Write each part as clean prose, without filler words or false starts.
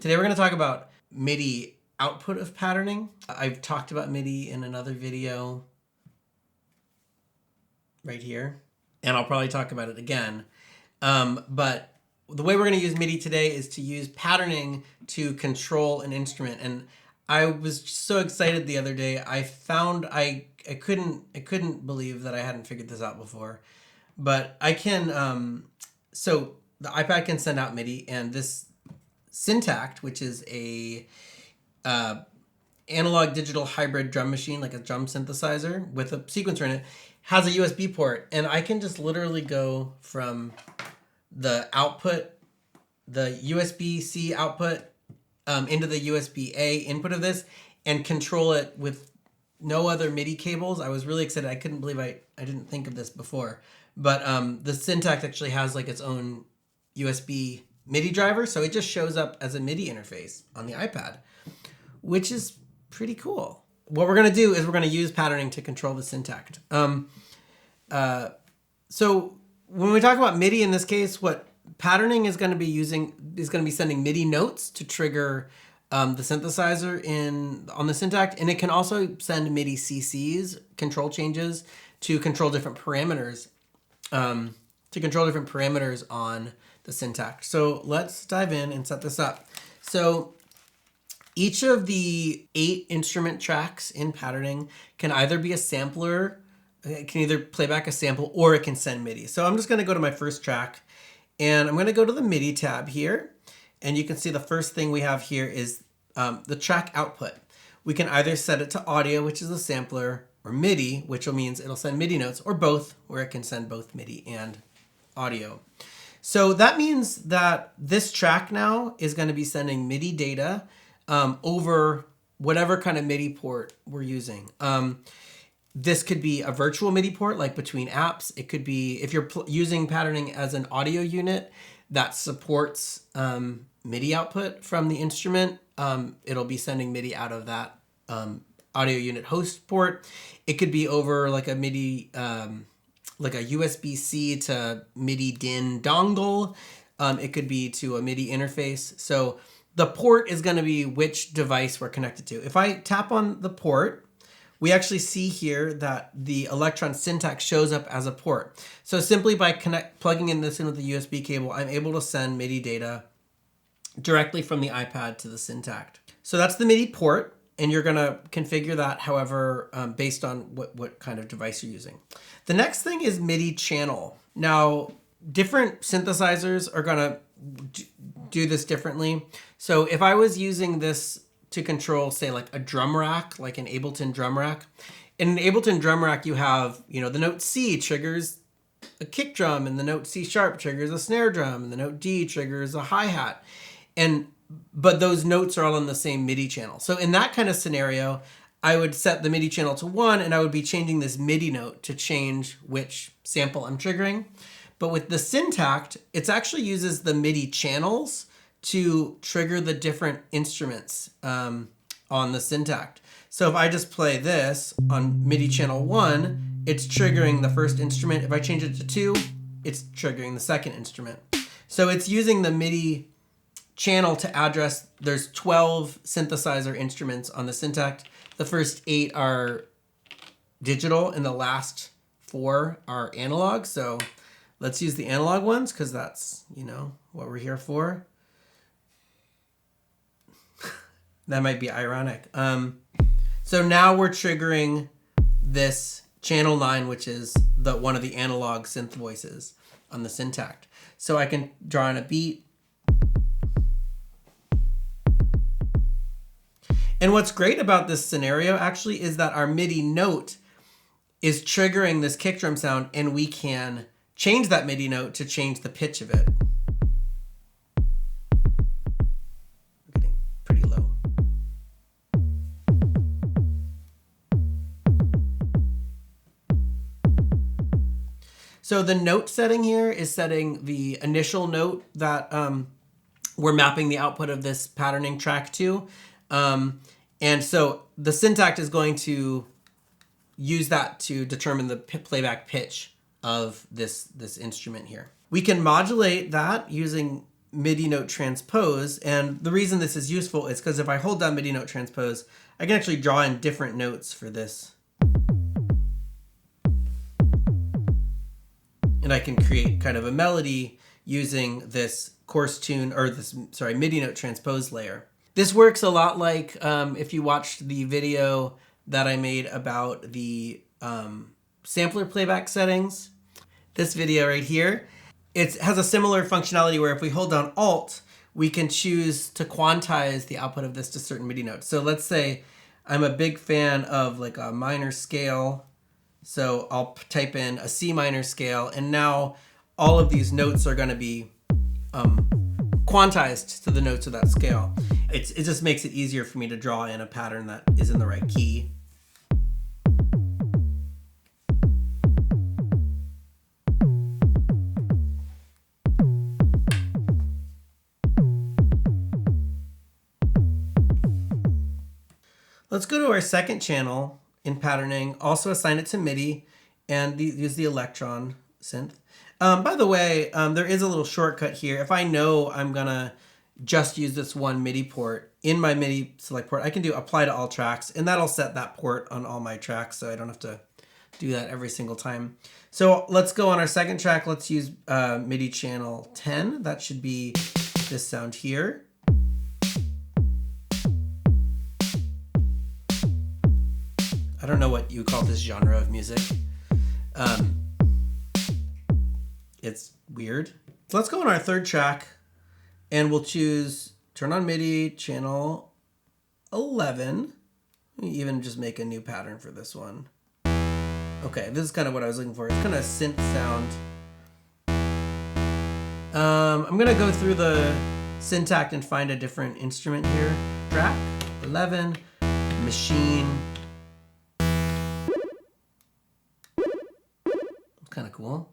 Today we're going to talk about MIDI output of patterning. I've talked about MIDI in another video right here, and I'll probably talk about it again. But the way we're going to use MIDI today is to use patterning to control an instrument. And I was so excited the other day. I found I couldn't believe that I hadn't figured this out before. But I can, so the iPad can send out MIDI, and this Syntakt, which is a analog digital hybrid drum machine, like a drum synthesizer with a sequencer in it, has a USB port. And I can just literally go from the output, the USB-C output, into the USB-A input of this and control it with no other MIDI cables. I was really excited. I couldn't believe I didn't think of this before. But the Syntakt actually has like its own USB MIDI driver, so it just shows up as a MIDI interface on the iPad, which is pretty cool. What we're going to do is we're going to use patterning to control the Syntakt. So when we talk about MIDI in this case, what patterning is going to be using is going to be sending MIDI notes to trigger the synthesizer on the Syntakt, and it can also send MIDI CCs, control changes, to control different parameters. On the Syntakt. So let's dive in and set this up. So each of the 8 instrument tracks in patterning can either be a sampler, it can either play back a sample, or it can send MIDI. So I'm just going to go to my first track, and I'm going to go to the MIDI tab here, and you can see the first thing we have here is the track output. We can either set it to audio, which is a sampler, or MIDI, which means it'll send MIDI notes, or both, where it can send both MIDI and audio. So that means that this track now is going to be sending MIDI data over whatever kind of MIDI port we're using. This could be a virtual MIDI port, like between apps. It could be, if you're using patterning as an audio unit that supports MIDI output from the instrument, it'll be sending MIDI out of that audio unit host port. It could be over like a MIDI, like a USB-C to MIDI DIN dongle. It could be to a MIDI interface. So the port is going to be which device we're connected to. If I tap on the port, we actually see here that the Elektron Syntakt shows up as a port. So simply by plugging this in with the USB cable, I'm able to send MIDI data directly from the iPad to the Syntakt. So that's the MIDI port, and you're going to configure that however, based on what kind of device you're using. The next thing is MIDI channel. Now, different synthesizers are going to do this differently. So if I was using this to control, say, like a drum rack, like an Ableton drum rack, in an Ableton drum rack, you have, the note C triggers a kick drum, and the note C sharp triggers a snare drum, and the note D triggers a hi-hat. But those notes are all on the same MIDI channel. So in that kind of scenario, I would set the MIDI channel to 1, and I would be changing this MIDI note to change which sample I'm triggering. But with the Syntakt, it actually uses the MIDI channels to trigger the different instruments on the Syntakt. So if I just play this on MIDI channel 1, it's triggering the first instrument. If I change it to 2, it's triggering the second instrument. So it's using the MIDI channel to address, there's 12 synthesizer instruments on the Syntakt. The first 8 are digital, and the last 4 are analog. So let's use the analog ones, because that's, what we're here for. That might be ironic. So now we're triggering this channel 9, which is one of the analog synth voices on the Syntakt. So I can draw in a beat. And what's great about this scenario actually is that our MIDI note is triggering this kick drum sound, and we can change that MIDI note to change the pitch of it. We're getting pretty low. So the note setting here is setting the initial note that we're mapping the output of this patterning track to. And so the Syntakt is going to use that to determine the playback pitch of this instrument here. We can modulate that using MIDI note transpose. And the reason this is useful is because if I hold down MIDI note transpose, I can actually draw in different notes for this. And I can create kind of a melody using this coarse tune, or this, sorry, MIDI note transpose layer. This works a lot like if you watched the video that I made about the sampler playback settings. This video right here, it has a similar functionality where if we hold down Alt, we can choose to quantize the output of this to certain MIDI notes. So let's say I'm a big fan of like a minor scale. So I'll type in a C minor scale, and now all of these notes are going to be quantized to the notes of that scale. It just makes it easier for me to draw in a pattern that is in the right key. Let's go to our second channel in patterning, also assign it to MIDI, and use the Elektron synth. By the way, there is a little shortcut here. If I know I'm gonna just use this one MIDI port in my MIDI select port, I can do apply to all tracks, and that'll set that port on all my tracks, so I don't have to do that every single time. So let's go on our second track. Let's use MIDI channel 10. That should be this sound here. I don't know what you call this genre of music. It's weird. So let's go on our third track, and we'll choose turn on MIDI channel 11. Let me even just make a new pattern for this one. Okay, this is kind of what I was looking for. It's kind of a synth sound. I'm gonna go through the Syntakt and find a different instrument here. Track 11, machine. Kind of cool.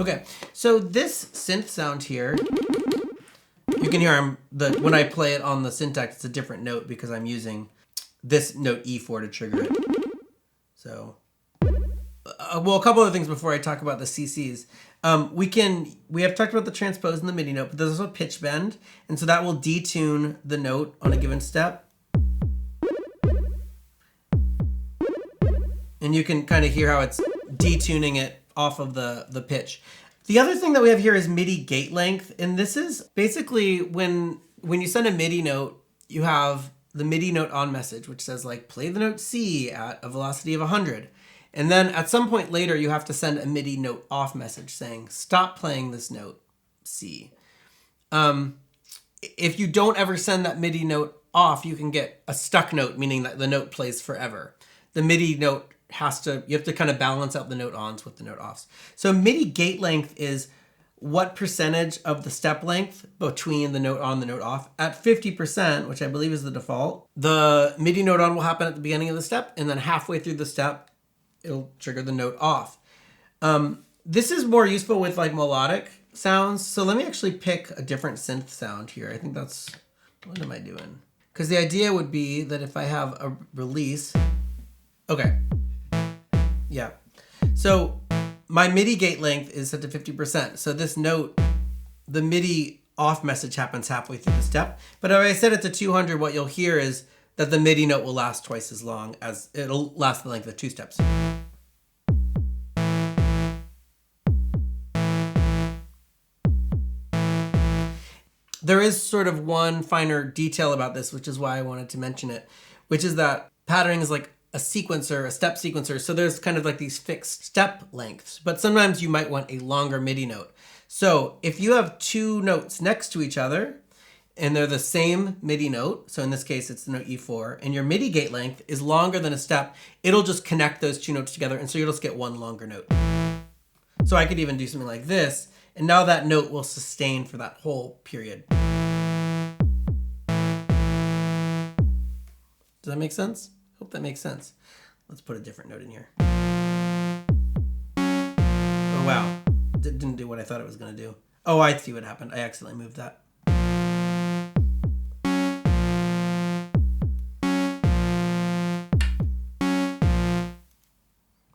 Okay, so this synth sound here, you can hear when I play it on the Syntakt, it's a different note because I'm using this note E4 to trigger it. So, well, a couple of things before I talk about the CCs. We have talked about the transpose and the MIDI note, but there's also pitch bend, and so that will detune the note on a given step. And you can kind of hear how it's detuning it off of the pitch. The other thing that we have here is MIDI gate length, and this is basically when you send a MIDI note, you have the MIDI note on message, which says like play the note C at a velocity of 100. And then at some point later, you have to send a MIDI note off message saying stop playing this note C. If you don't ever send that MIDI note off, you can get a stuck note, meaning that the note plays forever. The MIDI note you have to kind of balance out the note ons with the note offs. So MIDI gate length is what percentage of the step length between the note on and the note off. At 50%, which I believe is the default, the MIDI note on will happen at the beginning of the step, and then halfway through the step, it'll trigger the note off. This is more useful with like melodic sounds. So let me actually pick a different synth sound here. I think what am I doing? Because the idea would be that if I have a release, okay. Yeah. So my MIDI gate length is set to 50%. So this note, the MIDI off message happens halfway through the step. But if I set it to 200, what you'll hear is that the MIDI note will last twice as long as it'll last the length of 2 steps. There is sort of one finer detail about this, which is why I wanted to mention it, which is that patterning is like a sequencer, a step sequencer. So there's kind of like these fixed step lengths, but sometimes you might want a longer MIDI note. So if you have 2 notes next to each other and they're the same MIDI note, so in this case it's the note E4, and your MIDI gate length is longer than a step, it'll just connect those 2 notes together, and so you'll just get one longer note. So I could even do something like this, and now that note will sustain for that whole period. Does that make sense? Hope that makes sense. Let's put a different note in here. Oh wow, didn't do what I thought it was gonna do. Oh, I see what happened. I accidentally moved that.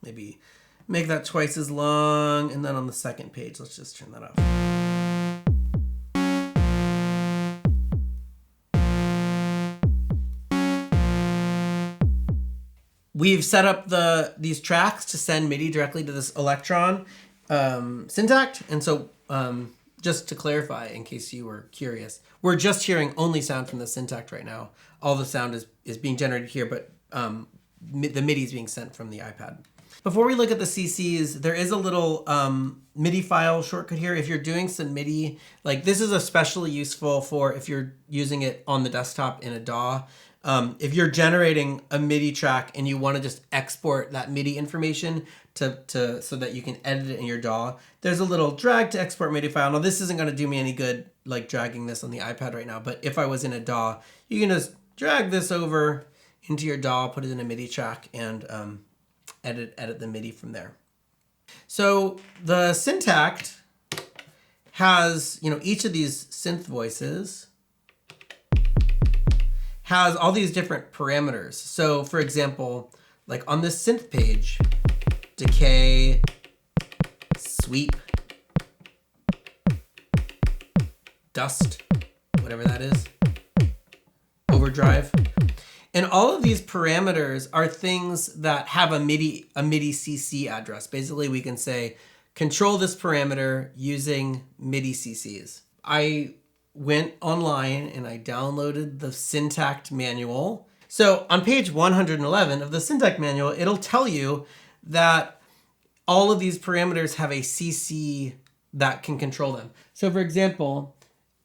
Maybe make that twice as long, and then on the second page, let's just turn that off. We've set up these tracks to send MIDI directly to this Elektron Syntakt, and so just to clarify, in case you were curious, we're just hearing only sound from the Syntakt right now. All the sound is being generated here, but the MIDI is being sent from the iPad. Before we look at the CCs, there is a little MIDI file shortcut here. If you're doing some MIDI, like this is especially useful for if you're using it on the desktop in a DAW. If you're generating a MIDI track and you want to just export that MIDI information so that you can edit it in your DAW, there's a little drag to export MIDI file. Now this isn't going to do me any good like dragging this on the iPad right now, but if I was in a DAW, you can just drag this over into your DAW, put it in a MIDI track, and edit the MIDI from there. So the Syntakt has, each of these synth voices has all these different parameters. So for example, like on this synth page, decay, sweep, dust, whatever that is, overdrive. And all of these parameters are things that have a MIDI CC address. Basically, we can say, control this parameter using MIDI CCs. I went online and I downloaded the Syntakt manual. So on page 111 of the Syntakt manual, it'll tell you that all of these parameters have a CC that can control them. So for example,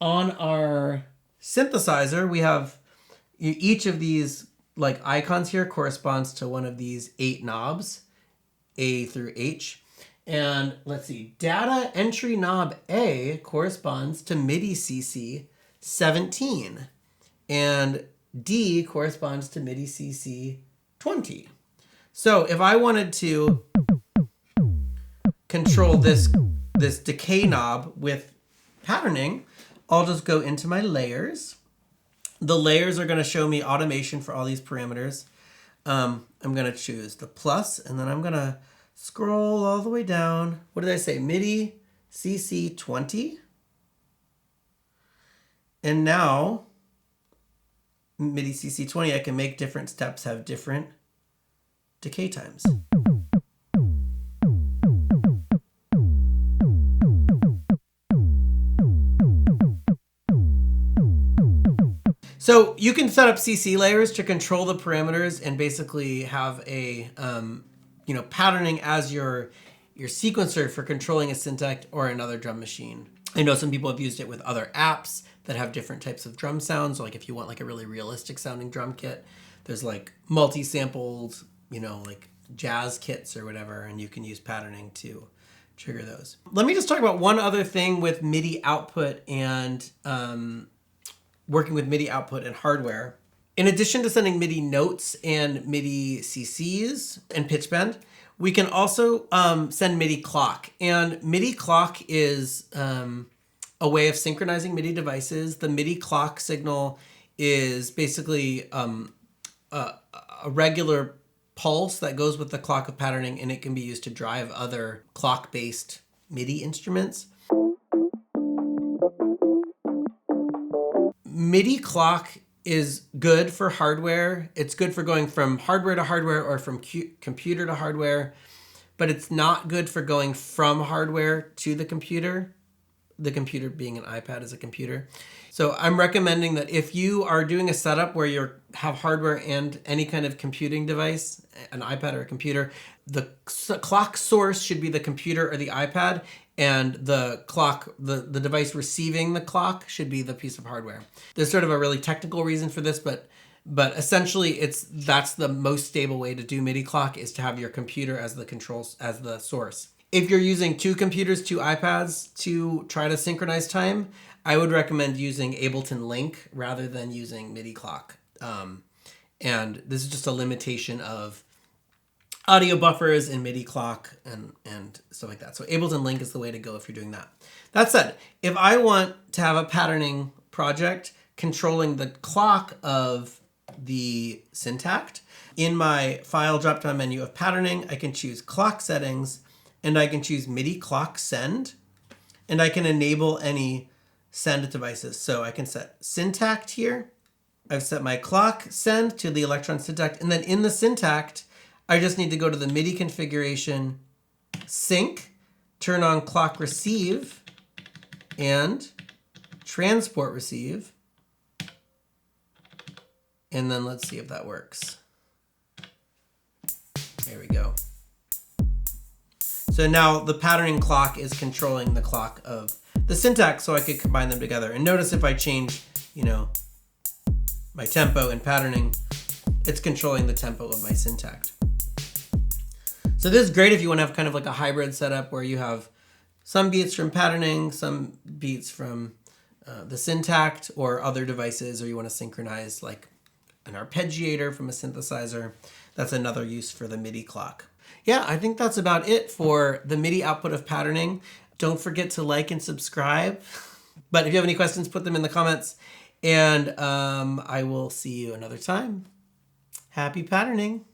on our synthesizer, we have each of these like icons here corresponds to one of these 8 knobs, A through H. And let's see, data entry knob A corresponds to MIDI CC 17, and D corresponds to MIDI CC 20. So if I wanted to control this decay knob with patterning, I'll just go into my layers. The layers are going to show me automation for all these parameters. I'm going to choose the plus, and then I'm going to scroll all the way down. What did I say? MIDI CC 20. And now, MIDI CC 20, I can make different steps have different decay times. So you can set up CC layers to control the parameters and basically have a patterning as your sequencer for controlling a Syntakt or another drum machine. I know some people have used it with other apps that have different types of drum sounds. Like if you want like a really realistic sounding drum kit, there's like multi-sampled, like jazz kits or whatever, and you can use patterning to trigger those. Let me just talk about one other thing with MIDI output and working with MIDI output and hardware. In addition to sending MIDI notes and MIDI CCs and pitch bend, we can also send MIDI clock. And MIDI clock is a way of synchronizing MIDI devices. The MIDI clock signal is basically a regular pulse that goes with the clock of patterning, and it can be used to drive other clock-based MIDI instruments. MIDI clock is good for hardware. It's good for going from hardware to hardware or from computer to hardware, but it's not good for going from hardware to the computer being an iPad is a computer. So I'm recommending that if you are doing a setup where you have hardware and any kind of computing device, an iPad or a computer, the clock source should be the computer or the iPad, and the clock, the device receiving the clock should be the piece of hardware. There's sort of a really technical reason for this, but essentially that's the most stable way to do MIDI clock, is to have your computer as the controls, as the source. If you're using 2 computers, 2 iPads to try to synchronize time, I would recommend using Ableton Link rather than using MIDI clock. And this is just a limitation of audio buffers and MIDI clock and stuff like that. So Ableton Link is the way to go if you're doing that. That said, if I want to have a patterning project controlling the clock of the Syntakt, in my file drop-down menu of patterning, I can choose clock settings, and I can choose MIDI clock send, and I can enable any send devices. So I can set Syntakt here. I've set my clock send to the Elektron Syntakt, and then in the Syntakt, I just need to go to the MIDI configuration, sync, turn on clock receive, and transport receive. And then let's see if that works. There we go. So now the patterning clock is controlling the clock of the Syntakt, so I could combine them together. And notice if I change, my tempo and patterning, it's controlling the tempo of my Syntakt. So this is great if you want to have kind of like a hybrid setup where you have some beats from patterning, some beats from the Syntakt or other devices, or you want to synchronize like an arpeggiator from a synthesizer. That's another use for the MIDI clock. Yeah, I think that's about it for the MIDI output of patterning. Don't forget to like and subscribe. But if you have any questions, put them in the comments. And I will see you another time. Happy patterning.